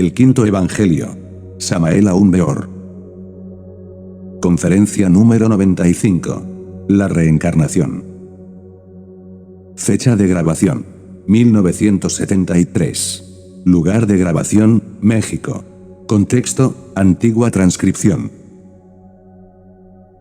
El quinto evangelio. Samael Aun Beor. Conferencia número 95. La reencarnación. Fecha de grabación: 1973. Lugar de grabación: México. Contexto: antigua transcripción.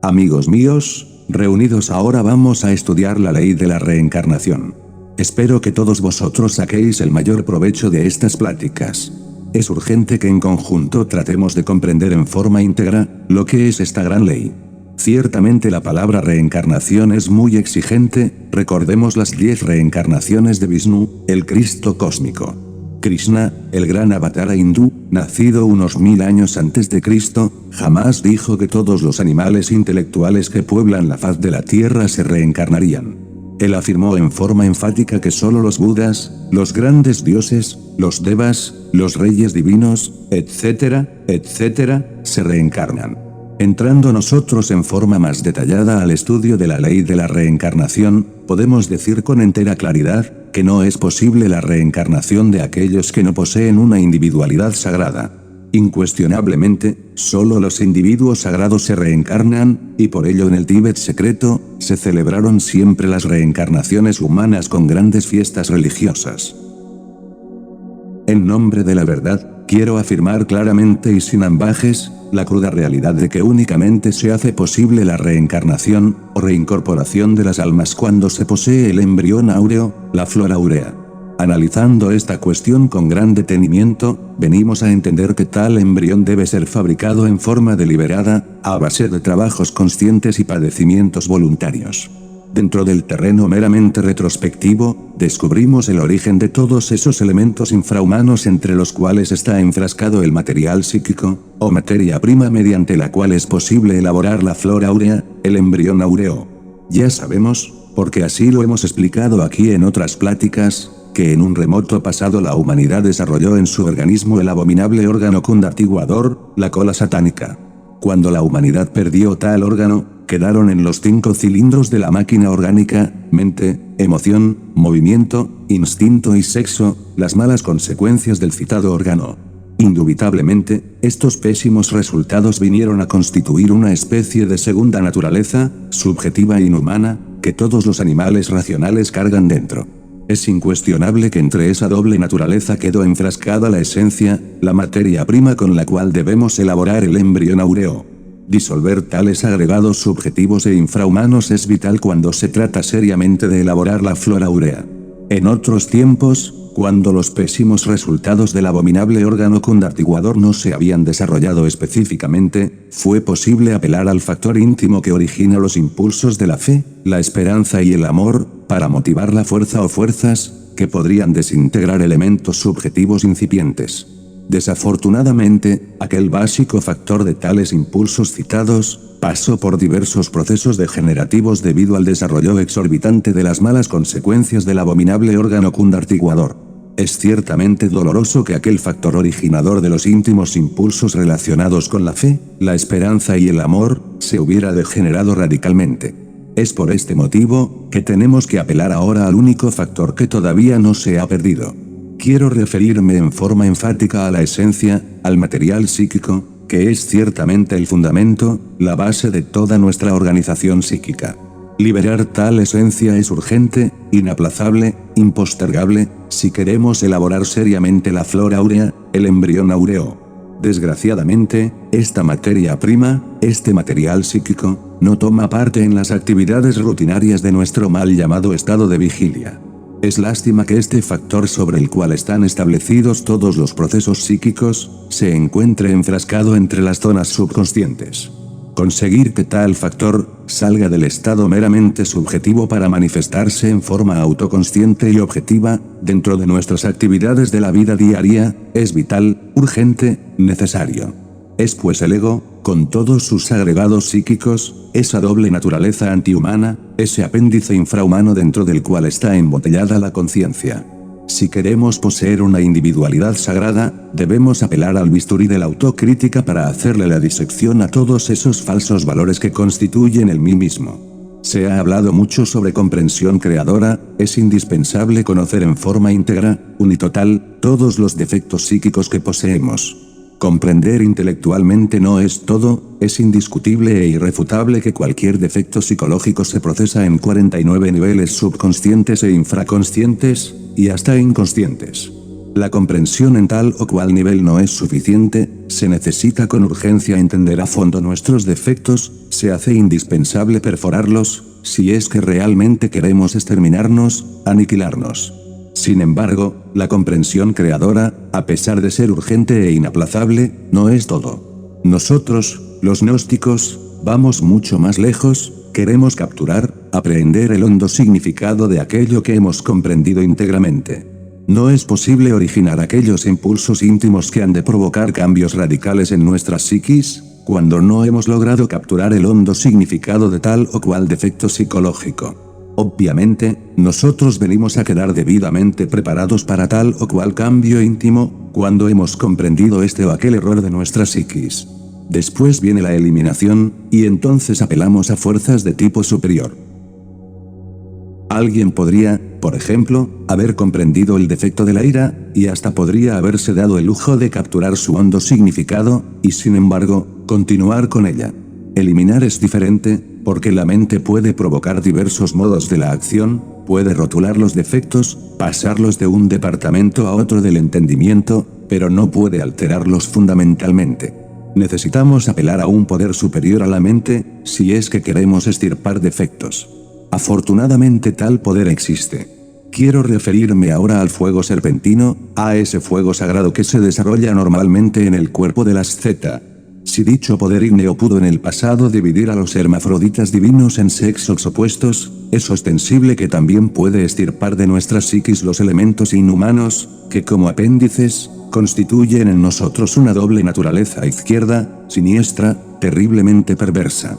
Amigos míos, reunidos ahora vamos a estudiar la ley de la reencarnación. Espero que todos vosotros saquéis el mayor provecho de estas pláticas. Es urgente que en conjunto tratemos de comprender en forma íntegra lo que es esta gran ley. Ciertamente la palabra reencarnación es muy exigente. Recordemos las 10 reencarnaciones de Vishnu, el Cristo cósmico. Krishna, el gran avatar hindú, nacido unos 1000 años antes de Cristo, jamás dijo que todos los animales intelectuales que pueblan la faz de la tierra se reencarnarían. Él afirmó en forma enfática que solo los budas, los grandes dioses, los devas, los reyes divinos, etcétera, etcétera, se reencarnan. Entrando nosotros en forma más detallada al estudio de la ley de la reencarnación, podemos decir con entera claridad que no es posible la reencarnación de aquellos que no poseen una individualidad sagrada. Incuestionablemente, solo los individuos sagrados se reencarnan, y por ello en el Tíbet secreto, se celebraron siempre las reencarnaciones humanas con grandes fiestas religiosas. En nombre de la verdad, quiero afirmar claramente y sin ambajes, la cruda realidad de que únicamente se hace posible la reencarnación, o reincorporación de las almas cuando se posee el embrión áureo, la flor áurea. Analizando esta cuestión con gran detenimiento, venimos a entender que tal embrión debe ser fabricado en forma deliberada, a base de trabajos conscientes y padecimientos voluntarios. Dentro del terreno meramente retrospectivo, descubrimos el origen de todos esos elementos infrahumanos entre los cuales está enfrascado el material psíquico, o materia prima mediante la cual es posible elaborar la flor áurea, el embrión áureo. Ya sabemos, porque así lo hemos explicado aquí en otras pláticas, que en un remoto pasado la humanidad desarrolló en su organismo el abominable órgano condartiguador, la cola satánica. Cuando la humanidad perdió tal órgano, quedaron en los 5 cilindros de la máquina orgánica, mente, emoción, movimiento, instinto y sexo, las malas consecuencias del citado órgano. Indubitablemente, estos pésimos resultados vinieron a constituir una especie de segunda naturaleza, subjetiva e inhumana, que todos los animales racionales cargan dentro. Es incuestionable que entre esa doble naturaleza quedó enfrascada la esencia, la materia prima con la cual debemos elaborar el embrión áureo. Disolver tales agregados subjetivos e infrahumanos es vital cuando se trata seriamente de elaborar la flor áurea. En otros tiempos, cuando los pésimos resultados del abominable órgano condartiguador no se habían desarrollado específicamente, fue posible apelar al factor íntimo que origina los impulsos de la fe, la esperanza y el amor, para motivar la fuerza o fuerzas, que podrían desintegrar elementos subjetivos incipientes. Desafortunadamente, aquel básico factor de tales impulsos citados, pasó por diversos procesos degenerativos debido al desarrollo exorbitante de las malas consecuencias del abominable órgano condartiguador. Es ciertamente doloroso que aquel factor originador de los íntimos impulsos relacionados con la fe, la esperanza y el amor, se hubiera degenerado radicalmente. Es por este motivo, que tenemos que apelar ahora al único factor que todavía no se ha perdido. Quiero referirme en forma enfática a la esencia, al material psíquico, que es ciertamente el fundamento, la base de toda nuestra organización psíquica. Liberar tal esencia es urgente, inaplazable, impostergable, si queremos elaborar seriamente la flor áurea, el embrión áureo. Desgraciadamente, esta materia prima, este material psíquico, no toma parte en las actividades rutinarias de nuestro mal llamado estado de vigilia. Es lástima que este factor sobre el cual están establecidos todos los procesos psíquicos, se encuentre enfrascado entre las zonas subconscientes. Conseguir que tal factor salga del estado meramente subjetivo para manifestarse en forma autoconsciente y objetiva, dentro de nuestras actividades de la vida diaria, es vital, urgente, necesario. Es pues el ego, con todos sus agregados psíquicos, esa doble naturaleza antihumana, ese apéndice infrahumano dentro del cual está embotellada la conciencia. Si queremos poseer una individualidad sagrada, debemos apelar al bisturí de la autocrítica para hacerle la disección a todos esos falsos valores que constituyen el mí mismo. Se ha hablado mucho sobre comprensión creadora, es indispensable conocer en forma íntegra, unitotal, todos los defectos psíquicos que poseemos. Comprender intelectualmente no es todo, es indiscutible e irrefutable que cualquier defecto psicológico se procesa en 49 niveles subconscientes e infraconscientes, y hasta inconscientes. La comprensión en tal o cual nivel no es suficiente, se necesita con urgencia entender a fondo nuestros defectos, se hace indispensable perforarlos, si es que realmente queremos exterminarnos, aniquilarnos. Sin embargo, la comprensión creadora, a pesar de ser urgente e inaplazable, no es todo. Nosotros, los gnósticos, vamos mucho más lejos, queremos capturar, aprehender el hondo significado de aquello que hemos comprendido íntegramente. No es posible originar aquellos impulsos íntimos que han de provocar cambios radicales en nuestra psiquis, cuando no hemos logrado capturar el hondo significado de tal o cual defecto psicológico. Obviamente, nosotros venimos a quedar debidamente preparados para tal o cual cambio íntimo, cuando hemos comprendido este o aquel error de nuestra psiquis. Después viene la eliminación, y entonces apelamos a fuerzas de tipo superior. Alguien podría, por ejemplo, haber comprendido el defecto de la ira, y hasta podría haberse dado el lujo de capturar su hondo significado, y sin embargo, continuar con ella. Eliminar es diferente, porque la mente puede provocar diversos modos de la acción, puede rotular los defectos, pasarlos de un departamento a otro del entendimiento, pero no puede alterarlos fundamentalmente. Necesitamos apelar a un poder superior a la mente, si es que queremos extirpar defectos. Afortunadamente tal poder existe. Quiero referirme ahora al fuego serpentino, a ese fuego sagrado que se desarrolla normalmente en el cuerpo de las Z. Si dicho poder ígneo pudo en el pasado dividir a los hermafroditas divinos en sexos opuestos, es ostensible que también puede extirpar de nuestra psiquis los elementos inhumanos, que como apéndices, constituyen en nosotros una doble naturaleza izquierda, siniestra, terriblemente perversa.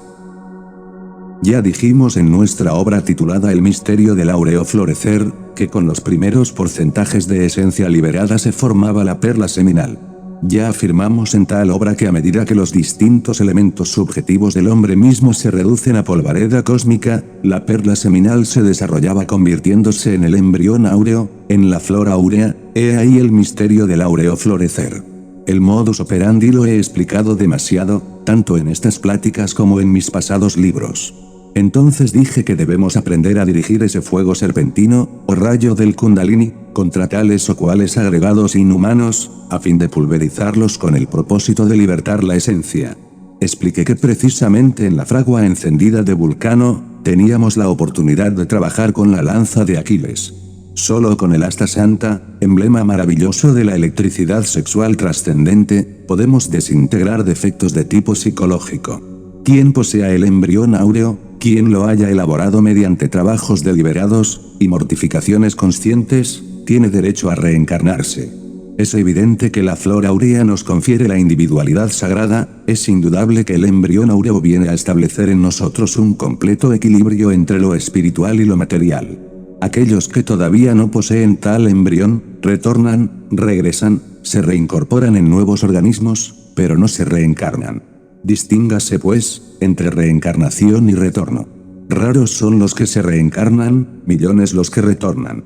Ya dijimos en nuestra obra titulada El misterio del áureo florecer, que con los primeros porcentajes de esencia liberada se formaba la perla seminal. Ya afirmamos en tal obra que a medida que los distintos elementos subjetivos del hombre mismo se reducen a polvareda cósmica, la perla seminal se desarrollaba convirtiéndose en el embrión áureo, en la flor áurea, he ahí el misterio del áureo florecer. El modus operandi lo he explicado demasiado, tanto en estas pláticas como en mis pasados libros. Entonces dije que debemos aprender a dirigir ese fuego serpentino, o rayo del Kundalini, contra tales o cuales agregados inhumanos, a fin de pulverizarlos con el propósito de libertar la esencia. Expliqué que precisamente en la fragua encendida de Vulcano, teníamos la oportunidad de trabajar con la lanza de Aquiles. Solo con el asta santa, emblema maravilloso de la electricidad sexual trascendente, podemos desintegrar defectos de tipo psicológico. Quien posea el embrión áureo, quien lo haya elaborado mediante trabajos deliberados y mortificaciones conscientes, tiene derecho a reencarnarse. Es evidente que la flor áurea nos confiere la individualidad sagrada, es indudable que el embrión áureo viene a establecer en nosotros un completo equilibrio entre lo espiritual y lo material. Aquellos que todavía no poseen tal embrión, retornan, regresan, se reincorporan en nuevos organismos, pero no se reencarnan. Distíngase pues, entre reencarnación y retorno. Raros son los que se reencarnan, millones los que retornan.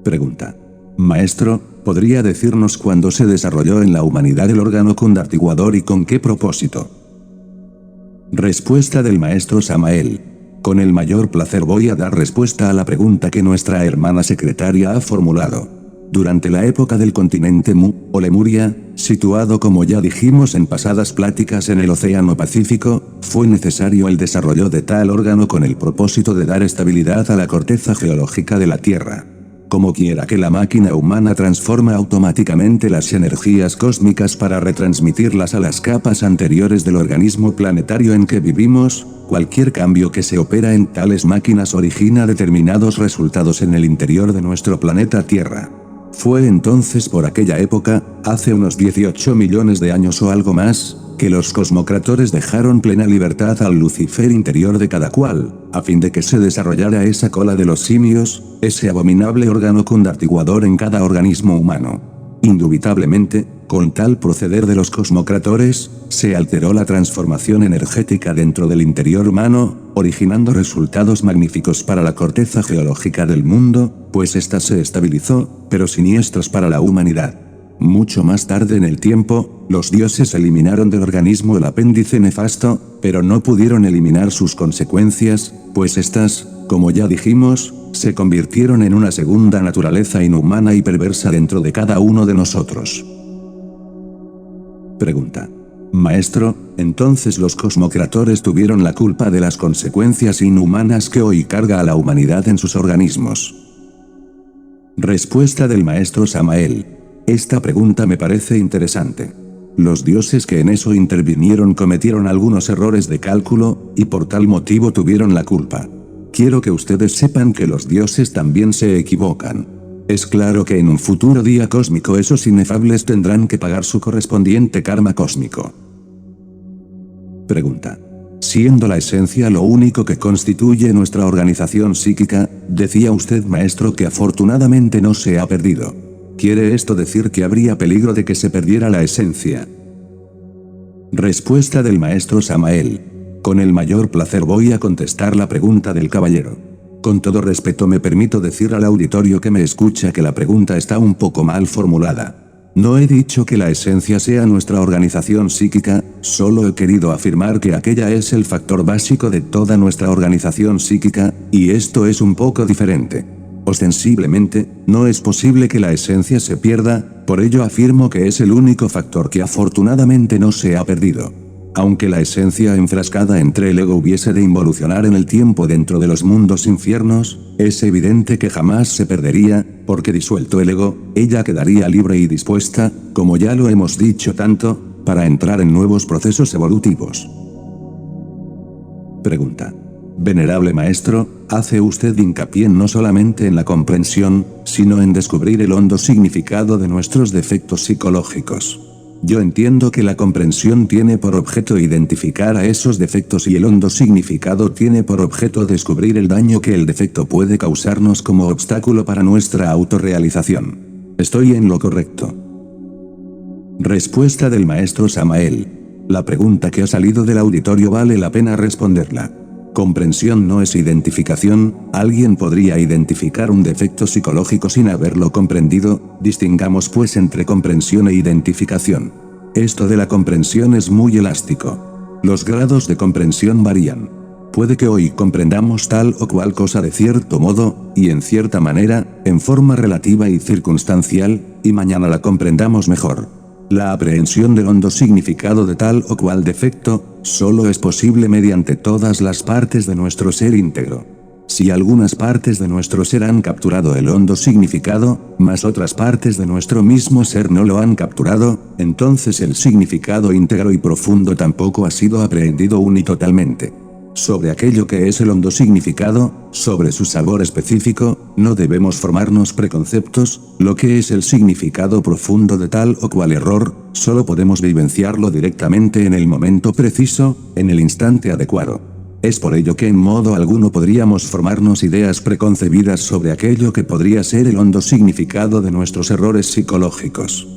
Pregunta. Maestro, ¿podría decirnos cuándo se desarrolló en la humanidad el órgano condartiguador y con qué propósito? Respuesta del maestro Samael. Con el mayor placer voy a dar respuesta a la pregunta que nuestra hermana secretaria ha formulado. Durante la época del continente Mu, o Lemuria, situado como ya dijimos en pasadas pláticas en el Océano Pacífico, fue necesario el desarrollo de tal órgano con el propósito de dar estabilidad a la corteza geológica de la Tierra. Como quiera que la máquina humana transforma automáticamente las energías cósmicas para retransmitirlas a las capas anteriores del organismo planetario en que vivimos, cualquier cambio que se opera en tales máquinas origina determinados resultados en el interior de nuestro planeta Tierra. Fue entonces por aquella época, hace unos 18 millones de años o algo más, que los cosmocratores dejaron plena libertad al Lucifer interior de cada cual, a fin de que se desarrollara esa cola de los simios, ese abominable órgano condartiguador en cada organismo humano. Indubitablemente, Con tal proceder de los cosmocratores, se alteró la transformación energética dentro del interior humano, originando resultados magníficos para la corteza geológica del mundo, pues ésta se estabilizó, pero siniestros para la humanidad. Mucho más tarde en el tiempo, los dioses eliminaron del organismo el apéndice nefasto, pero no pudieron eliminar sus consecuencias, pues estas, como ya dijimos, se convirtieron en una segunda naturaleza inhumana y perversa dentro de cada uno de nosotros. Pregunta. Maestro, entonces los cosmocratores tuvieron la culpa de las consecuencias inhumanas que hoy carga a la humanidad en sus organismos. Respuesta del maestro Samael. Esta pregunta me parece interesante. Los dioses que en eso intervinieron cometieron algunos errores de cálculo, y por tal motivo tuvieron la culpa. Quiero que ustedes sepan que los dioses también se equivocan. Es claro que en un futuro día cósmico esos inefables tendrán que pagar su correspondiente karma cósmico. Pregunta. Siendo la esencia lo único que constituye nuestra organización psíquica, decía usted maestro que afortunadamente no se ha perdido. ¿Quiere esto decir que habría peligro de que se perdiera la esencia? Respuesta del maestro Samael. Con el mayor placer voy a contestar la pregunta del caballero. Con todo respeto me permito decir al auditorio que me escucha que la pregunta está un poco mal formulada. No he dicho que la esencia sea nuestra organización psíquica, solo he querido afirmar que aquella es el factor básico de toda nuestra organización psíquica, y esto es un poco diferente. Ostensiblemente, no es posible que la esencia se pierda, por ello afirmo que es el único factor que afortunadamente no se ha perdido. Aunque la esencia enfrascada entre el ego hubiese de involucionar en el tiempo dentro de los mundos infiernos, es evidente que jamás se perdería, porque disuelto el ego, ella quedaría libre y dispuesta, como ya lo hemos dicho tanto, para entrar en nuevos procesos evolutivos. Pregunta. Venerable maestro, hace usted hincapié no solamente en la comprensión, sino en descubrir el hondo significado de nuestros defectos psicológicos. Yo entiendo que la comprensión tiene por objeto identificar a esos defectos y el hondo significado tiene por objeto descubrir el daño que el defecto puede causarnos como obstáculo para nuestra autorrealización. ¿Estoy en lo correcto? Respuesta del maestro Samael. La pregunta que ha salido del auditorio vale la pena responderla. Comprensión no es identificación, alguien podría identificar un defecto psicológico sin haberlo comprendido, distingamos pues entre comprensión e identificación. Esto de la comprensión es muy elástico. Los grados de comprensión varían. Puede que hoy comprendamos tal o cual cosa de cierto modo, y en cierta manera, en forma relativa y circunstancial, y mañana la comprendamos mejor. La aprehensión del hondo significado de tal o cual defecto, solo es posible mediante todas las partes de nuestro ser íntegro. Si algunas partes de nuestro ser han capturado el hondo significado, mas otras partes de nuestro mismo ser no lo han capturado, entonces el significado íntegro y profundo tampoco ha sido aprehendido totalmente. Sobre aquello que es el hondo significado, sobre su sabor específico, no debemos formarnos preconceptos, lo que es el significado profundo de tal o cual error, solo podemos vivenciarlo directamente en el momento preciso, en el instante adecuado. Es por ello que en modo alguno podríamos formarnos ideas preconcebidas sobre aquello que podría ser el hondo significado de nuestros errores psicológicos.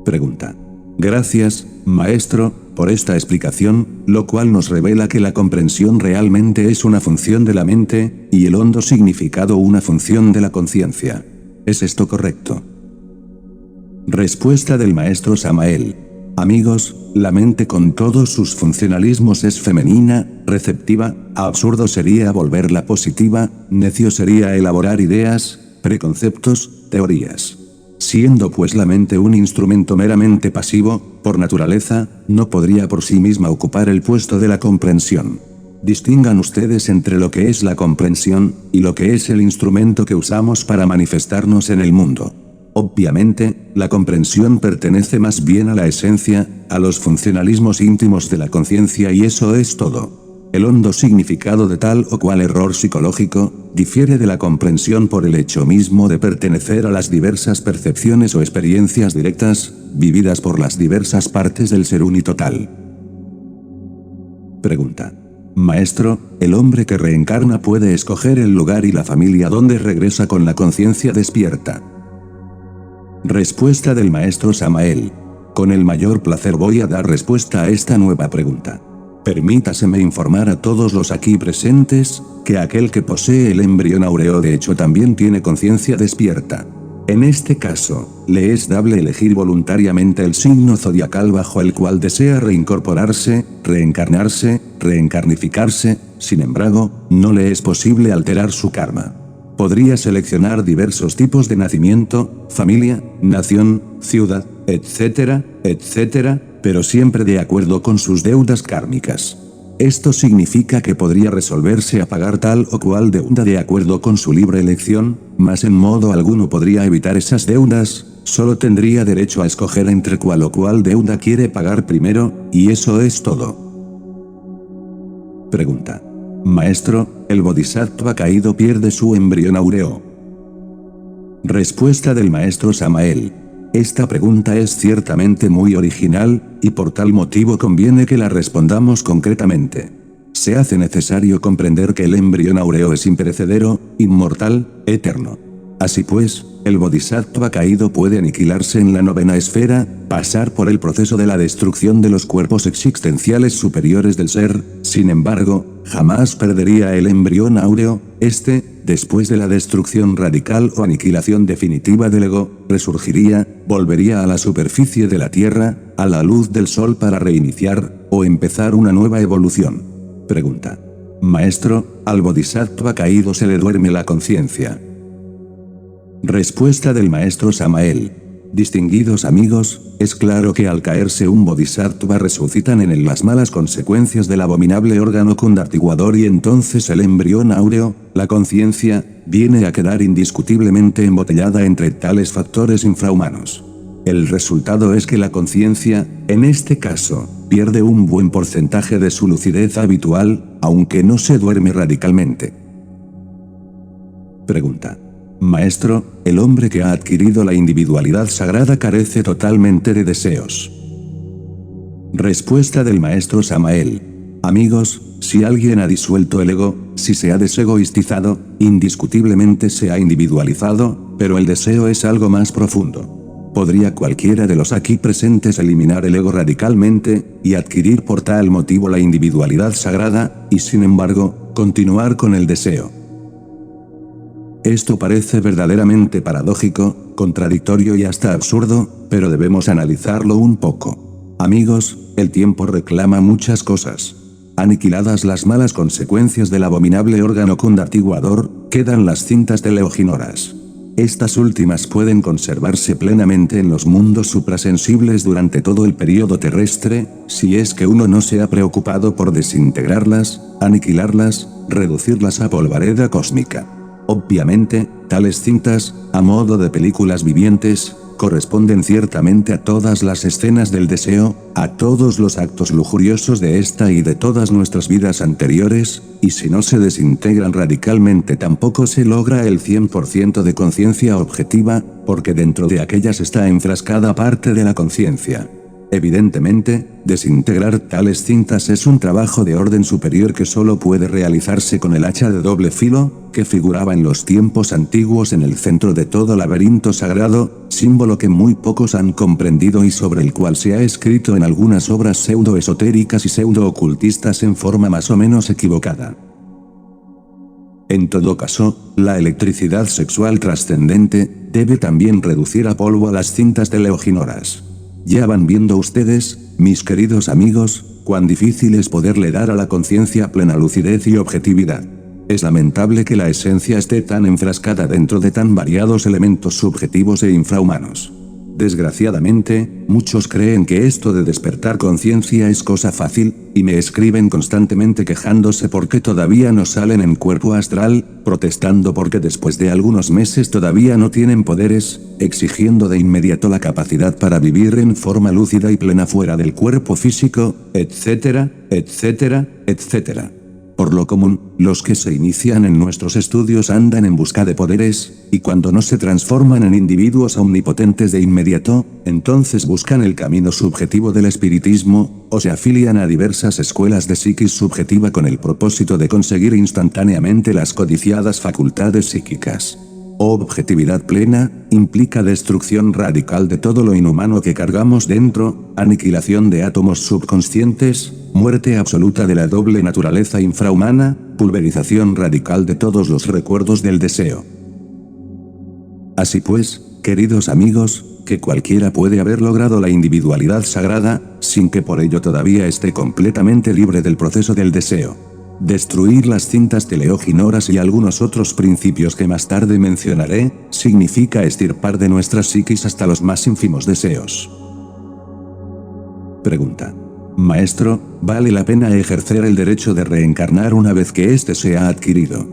Pregunta. Gracias, maestro, por esta explicación, lo cual nos revela que la comprensión realmente es una función de la mente, y el hondo significado una función de la conciencia. ¿Es esto correcto? Respuesta del maestro Samael. Amigos, la mente con todos sus funcionalismos es femenina, receptiva, absurdo sería volverla positiva, necio sería elaborar ideas, preconceptos, teorías. Siendo pues la mente un instrumento meramente pasivo, por naturaleza, no podría por sí misma ocupar el puesto de la comprensión. Distingan ustedes entre lo que es la comprensión, y lo que es el instrumento que usamos para manifestarnos en el mundo. Obviamente, la comprensión pertenece más bien a la esencia, a los funcionalismos íntimos de la conciencia y eso es todo. El hondo significado de tal o cual error psicológico, difiere de la comprensión por el hecho mismo de pertenecer a las diversas percepciones o experiencias directas, vividas por las diversas partes del ser unitotal. Pregunta. Maestro, ¿el hombre que reencarna puede escoger el lugar y la familia donde regresa con la conciencia despierta? Respuesta del maestro Samael. Con el mayor placer voy a dar respuesta a esta nueva pregunta. Permítaseme informar a todos los aquí presentes, que aquel que posee el embrión áureo de hecho también tiene conciencia despierta. En este caso, le es dable elegir voluntariamente el signo zodiacal bajo el cual desea reincorporarse, reencarnarse, reencarnificarse, sin embargo, no le es posible alterar su karma. Podría seleccionar diversos tipos de nacimiento, familia, nación, ciudad, etcétera, etcétera, pero siempre de acuerdo con sus deudas kármicas. Esto significa que podría resolverse a pagar tal o cual deuda de acuerdo con su libre elección, mas en modo alguno podría evitar esas deudas, solo tendría derecho a escoger entre cuál o cual deuda quiere pagar primero, y eso es todo. Pregunta. Maestro, ¿el bodhisattva caído pierde su embrión áureo? Respuesta del maestro Samael. Esta pregunta es ciertamente muy original, y por tal motivo conviene que la respondamos concretamente. Se hace necesario comprender que el embrión áureo es imperecedero, inmortal, eterno. Así pues, el bodhisattva caído puede aniquilarse en la novena esfera, pasar por el proceso de la destrucción de los cuerpos existenciales superiores del ser, sin embargo, jamás perdería el embrión áureo, después de la destrucción radical o aniquilación definitiva del ego, resurgiría, volvería a la superficie de la Tierra, a la luz del sol para reiniciar, o empezar una nueva evolución. Pregunta. Maestro, al bodhisattva caído se le duerme la conciencia. Respuesta del maestro Samael. Distinguidos amigos, es claro que al caerse un bodhisattva resucitan en él las malas consecuencias del abominable órgano condartiguador y entonces el embrión áureo, la conciencia, viene a quedar indiscutiblemente embotellada entre tales factores infrahumanos. El resultado es que la conciencia, en este caso, pierde un buen porcentaje de su lucidez habitual, aunque no se duerme radicalmente. Pregunta. Maestro, el hombre que ha adquirido la individualidad sagrada carece totalmente de deseos. Respuesta del maestro Samael. Amigos, si alguien ha disuelto el ego, si se ha desegoistizado, indiscutiblemente se ha individualizado, pero el deseo es algo más profundo. ¿Podría cualquiera de los aquí presentes eliminar el ego radicalmente, y adquirir por tal motivo la individualidad sagrada, y sin embargo, continuar con el deseo? Esto parece verdaderamente paradójico, contradictorio y hasta absurdo, pero debemos analizarlo un poco. Amigos, el tiempo reclama muchas cosas. Aniquiladas las malas consecuencias del abominable órgano condartiguador, quedan las cintas teleoginoras. Estas últimas pueden conservarse plenamente en los mundos suprasensibles durante todo el periodo terrestre, si es que uno no se ha preocupado por desintegrarlas, aniquilarlas, reducirlas a polvareda cósmica. Obviamente, tales cintas, a modo de películas vivientes, corresponden ciertamente a todas las escenas del deseo, a todos los actos lujuriosos de esta y de todas nuestras vidas anteriores, y si no se desintegran radicalmente tampoco se logra el 100% de conciencia objetiva, porque dentro de aquellas está enfrascada parte de la conciencia. Evidentemente, desintegrar tales cintas es un trabajo de orden superior que solo puede realizarse con el hacha de doble filo, que figuraba en los tiempos antiguos en el centro de todo laberinto sagrado, símbolo que muy pocos han comprendido y sobre el cual se ha escrito en algunas obras pseudo-esotéricas y pseudo-ocultistas en forma más o menos equivocada. En todo caso, la electricidad sexual trascendente debe también reducir a polvo a las cintas teleoginoras. Ya van viendo ustedes, mis queridos amigos, cuán difícil es poderle dar a la conciencia plena lucidez y objetividad. Es lamentable que la esencia esté tan enfrascada dentro de tan variados elementos subjetivos e infrahumanos. Desgraciadamente, muchos creen que esto de despertar conciencia es cosa fácil, y me escriben constantemente quejándose porque todavía no salen en cuerpo astral, protestando porque después de algunos meses todavía no tienen poderes, exigiendo de inmediato la capacidad para vivir en forma lúcida y plena fuera del cuerpo físico, etcétera, etcétera, etcétera. Por lo común, los que se inician en nuestros estudios andan en busca de poderes, y cuando no se transforman en individuos omnipotentes de inmediato, entonces buscan el camino subjetivo del espiritismo, o se afilian a diversas escuelas de psiquis subjetiva con el propósito de conseguir instantáneamente las codiciadas facultades psíquicas. o objetividad plena, implica destrucción radical de todo lo inhumano que cargamos dentro, aniquilación de átomos subconscientes, muerte absoluta de la doble naturaleza infrahumana, pulverización radical de todos los recuerdos del deseo. Así pues, queridos amigos, que cualquiera puede haber logrado la individualidad sagrada, sin que por ello todavía esté completamente libre del proceso del deseo. Destruir las cintas teleoginoras y algunos otros principios que más tarde mencionaré, significa extirpar de nuestras psiquis hasta los más ínfimos deseos. Pregunta. Maestro, ¿vale la pena ejercer el derecho de reencarnar una vez que éste se ha adquirido?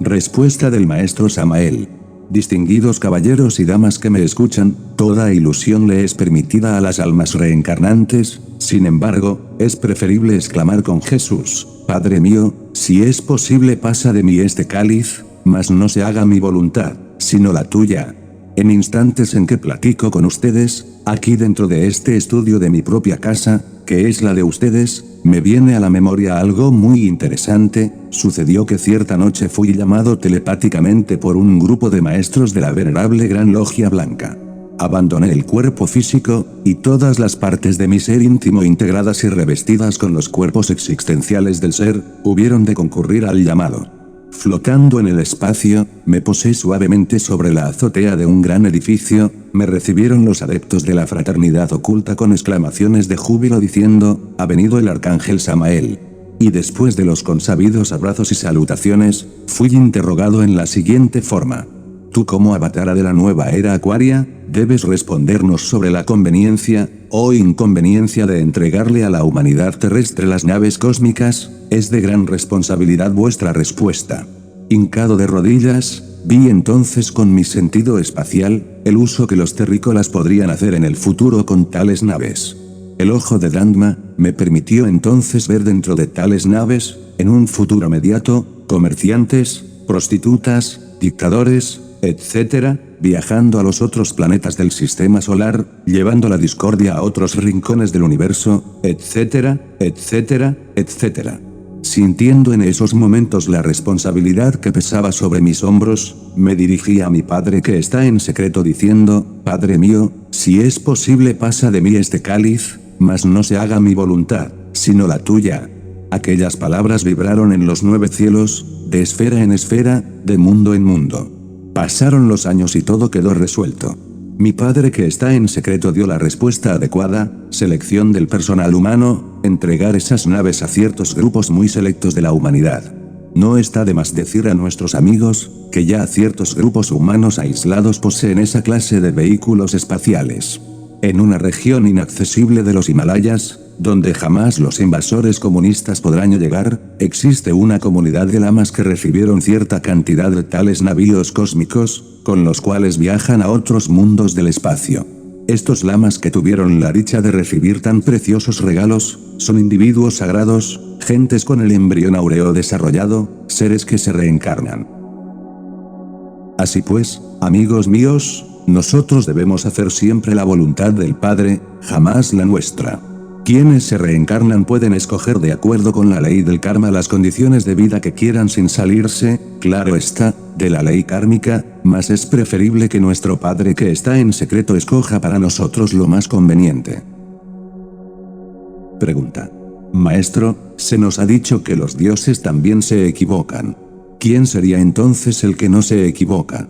Respuesta del maestro Samael. Distinguidos caballeros y damas que me escuchan, toda ilusión le es permitida a las almas reencarnantes, sin embargo, es preferible exclamar con Jesús: Padre mío, si es posible pasa de mí este cáliz, mas no se haga mi voluntad, sino la tuya. En instantes en que platico con ustedes, aquí dentro de este estudio de mi propia casa, que es la de ustedes, me viene a la memoria algo muy interesante. Sucedió que cierta noche fui llamado telepáticamente por un grupo de maestros de la venerable Gran Logia Blanca. Abandoné el cuerpo físico, y todas las partes de mi ser íntimo integradas y revestidas con los cuerpos existenciales del ser, hubieron de concurrir al llamado. Flotando en el espacio, me posé suavemente sobre la azotea de un gran edificio, me recibieron los adeptos de la fraternidad oculta con exclamaciones de júbilo diciendo: ha venido el arcángel Samael. Y después de los consabidos abrazos y salutaciones, fui interrogado en la siguiente forma: tú como avatara de la nueva era acuaria, debes respondernos sobre la conveniencia, o inconveniencia de entregarle a la humanidad terrestre las naves cósmicas. Es de gran responsabilidad vuestra respuesta. Hincado de rodillas, vi entonces con mi sentido espacial, el uso que los terrícolas podrían hacer en el futuro con tales naves. El ojo de Dhamma me permitió entonces ver dentro de tales naves, en un futuro inmediato, comerciantes, prostitutas, dictadores, etc., viajando a los otros planetas del sistema solar, llevando la discordia a otros rincones del universo, etcétera, etcétera, etcétera. Sintiendo en esos momentos la responsabilidad que pesaba sobre mis hombros, me dirigí a mi Padre que está en secreto diciendo: Padre mío, si es posible pasa de mí este cáliz, mas no se haga mi voluntad, sino la tuya. Aquellas palabras vibraron en los 9 cielos, de esfera en esfera, de mundo en mundo. Pasaron los años y todo quedó resuelto. Mi Padre que está en secreto dio la respuesta adecuada: selección del personal humano, entregar esas naves a ciertos grupos muy selectos de la humanidad. No está de más decir a nuestros amigos, que ya ciertos grupos humanos aislados poseen esa clase de vehículos espaciales. En una región inaccesible de los Himalayas, donde jamás los invasores comunistas podrán llegar, existe una comunidad de lamas que recibieron cierta cantidad de tales navíos cósmicos, con los cuales viajan a otros mundos del espacio. Estos lamas que tuvieron la dicha de recibir tan preciosos regalos, son individuos sagrados, gentes con el embrión áureo desarrollado, seres que se reencarnan. Así pues, amigos míos, nosotros debemos hacer siempre la voluntad del Padre, jamás la nuestra. Quienes se reencarnan pueden escoger de acuerdo con la ley del karma las condiciones de vida que quieran sin salirse, claro está, de la ley kármica, mas es preferible que nuestro Padre que está en secreto escoja para nosotros lo más conveniente. Pregunta. Maestro, se nos ha dicho que los dioses también se equivocan. ¿Quién sería entonces el que no se equivoca?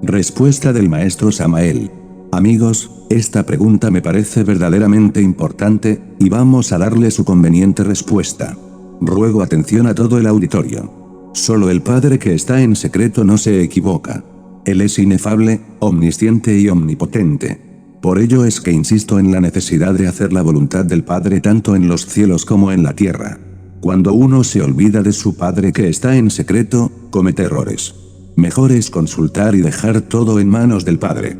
Respuesta del maestro Samael. Amigos, esta pregunta me parece verdaderamente importante, y vamos a darle su conveniente respuesta. Ruego atención a todo el auditorio. Solo el Padre que está en secreto no se equivoca. Él es inefable, omnisciente y omnipotente. Por ello es que insisto en la necesidad de hacer la voluntad del Padre tanto en los cielos como en la tierra. Cuando uno se olvida de su Padre que está en secreto, comete errores. Mejor es consultar y dejar todo en manos del Padre.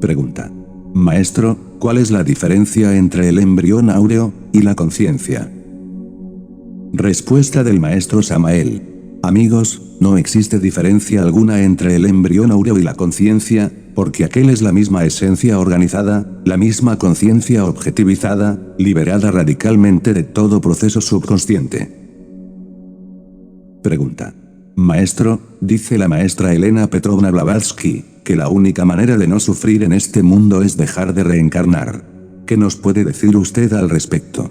Pregunta. Maestro, ¿cuál es la diferencia entre el embrión áureo y la conciencia? Respuesta del maestro Samael. Amigos, no existe diferencia alguna entre el embrión áureo y la conciencia, porque aquel es la misma esencia organizada, la misma conciencia objetivizada, liberada radicalmente de todo proceso subconsciente. Pregunta. Maestro, dice la maestra Elena Petrovna Blavatsky, que la única manera de no sufrir en este mundo es dejar de reencarnar. ¿Qué nos puede decir usted al respecto?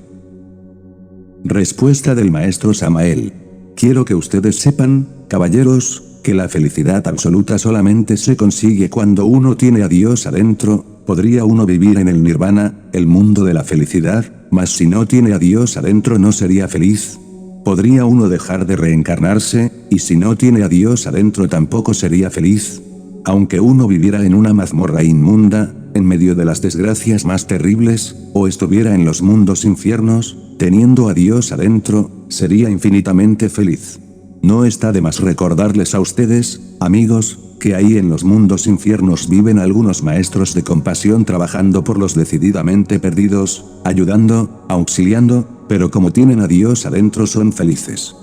Respuesta del maestro Samael. Quiero que ustedes sepan, caballeros, que la felicidad absoluta solamente se consigue cuando uno tiene a Dios adentro. Podría uno vivir en el nirvana, el mundo de la felicidad, mas si no tiene a Dios adentro no sería feliz. Podría uno dejar de reencarnarse, y si no tiene a Dios adentro tampoco sería feliz. Aunque uno viviera en una mazmorra inmunda, en medio de las desgracias más terribles, o estuviera en los mundos infiernos, teniendo a Dios adentro, sería infinitamente feliz. No está de más recordarles a ustedes, amigos, que ahí en los mundos infiernos viven algunos maestros de compasión trabajando por los decididamente perdidos, ayudando, auxiliando, pero como tienen a Dios adentro son felices.